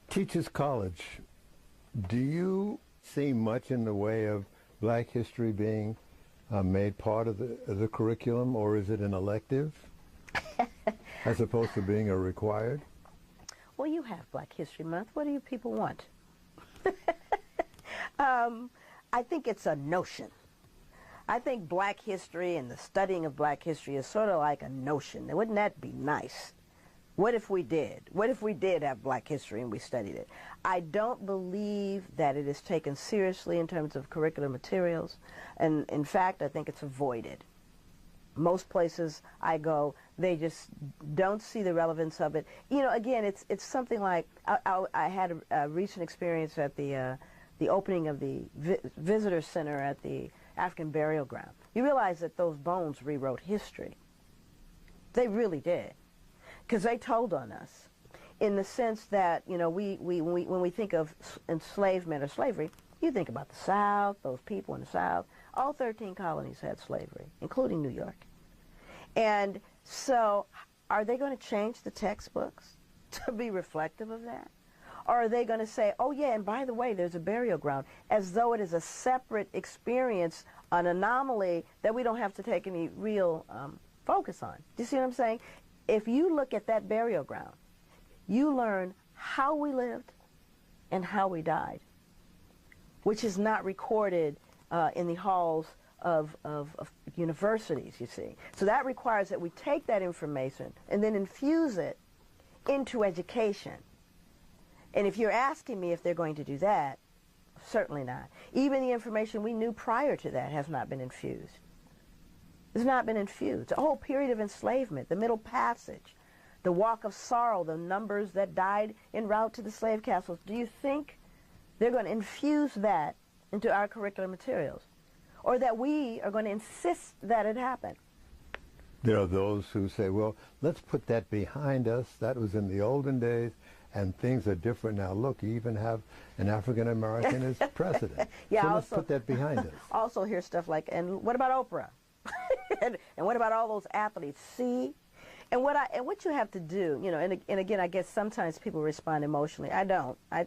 Teachers College, do you see much in the way of black history being made part of the curriculum, or is it an elective as opposed to being a required? Well, you have Black History Month. What do you people want? I think it's a notion. I think black history and the studying of black history is sort of like a notion. Wouldn't that be nice? What if we did? What if we did have black history and we studied it? I don't believe that it is taken seriously in terms of curricular materials. And in fact, I think it's avoided. Most places I go, they just don't see the relevance of it. You know, again, it's something like, I had a recent experience at the opening of the visitor center at the African burial ground. You realize that those bones rewrote history. They really did. Because they told on us, in the sense that, you know, when we think of enslavement or slavery, you think about the South, those people in the South. All 13 colonies had slavery, including New York. And so, are they going to change the textbooks to be reflective of that? Or are they going to say, oh yeah, and by the way, there's a burial ground, as though it is a separate experience, an anomaly that we don't have to take any real focus on? Do you see what I'm saying? If you look at that burial ground, you learn how we lived and how we died, which is not recorded in the halls of universities, you see. So that requires that we take that information and then infuse it into education. And if you're asking me if they're going to do that, certainly not. Even the information we knew prior to that has not been infused. It's not been infused. The whole period of enslavement, the Middle Passage, the Walk of Sorrow, the numbers that died en route to the slave castles. Do you think they're going to infuse that into our curricular materials? Or that we are going to insist that it happen? There are those who say, well, let's put that behind us. That was in the olden days, and things are different now. Look, you even have an African American as president. Yeah, so also, let's put that behind us. Also hear stuff like, and what about Oprah? and what about all those athletes? See? And what you have to do, you know, and again, I guess sometimes people respond emotionally. I don't. I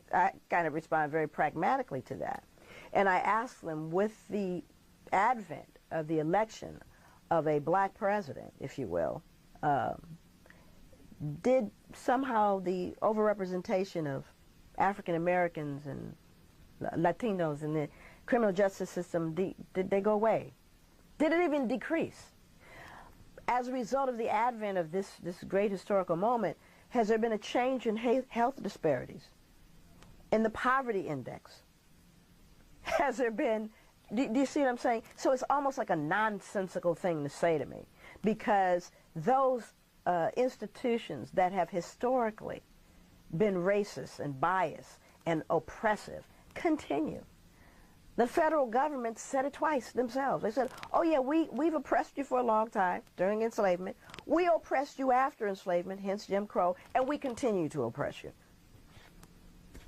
kind of respond very pragmatically to that. And I ask them, with the advent of the election of a black president, if you will, did somehow the overrepresentation of African Americans and Latinos in the criminal justice system, did they go away? Did it even decrease? As a result of the advent of this great historical moment, has there been a change in health disparities, in the poverty index? Has there been, do you see what I'm saying? So it's almost like a nonsensical thing to say to me, because those institutions that have historically been racist and biased and oppressive continue. The federal government said it twice themselves. They said, oh yeah, we've oppressed you for a long time during enslavement. We oppressed you after enslavement, hence Jim Crow, and we continue to oppress you.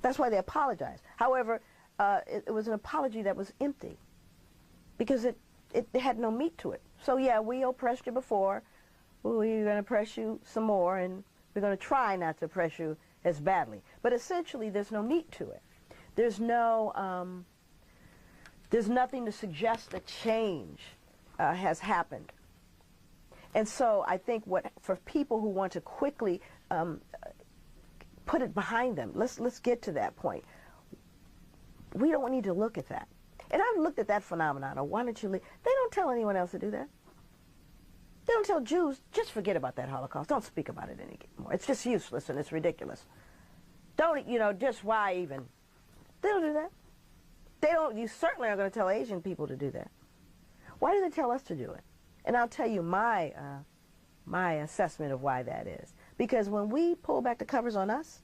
That's why they apologized. However, it was an apology that was empty, because it had no meat to it. So yeah, we oppressed you before, we're going to oppress you some more, and we're going to try not to oppress you as badly. But essentially, there's no meat to it. There's nothing to suggest that change has happened. And so I think for people who want to quickly put it behind them, let's get to that point. We don't need to look at that. And I've looked at that phenomenon. Or why don't you leave? They don't tell anyone else to do that. They don't tell Jews, just forget about that Holocaust. Don't speak about it anymore. It's just useless and it's ridiculous. Don't, you know, just why even? They don't do that. They don't. You certainly are going to tell Asian people to do that. Why do they tell us to do it? And I'll tell you my assessment of why that is. Because when we pull back the covers on us,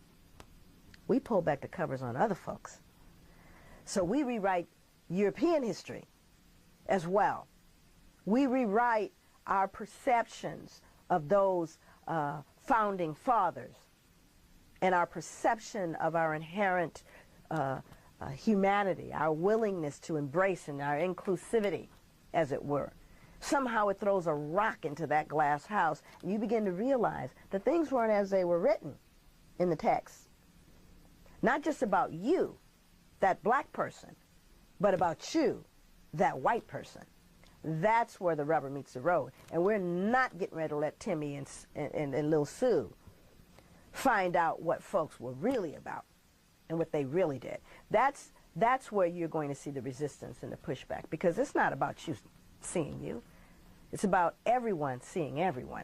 we pull back the covers on other folks. So we rewrite European history as well. We rewrite our perceptions of those founding fathers and our perception of our inherent humanity, our willingness to embrace and our inclusivity, as it were. Somehow it throws a rock into that glass house, and you begin to realize that things weren't as they were written in the text. Not just about you, that black person, but about you, that white person. That's where the rubber meets the road. And we're not getting ready to let Timmy and Lil Sue find out what folks were really about and what they really did. That's where you're going to see the resistance and the pushback, because it's not about you seeing you. It's about everyone seeing everyone.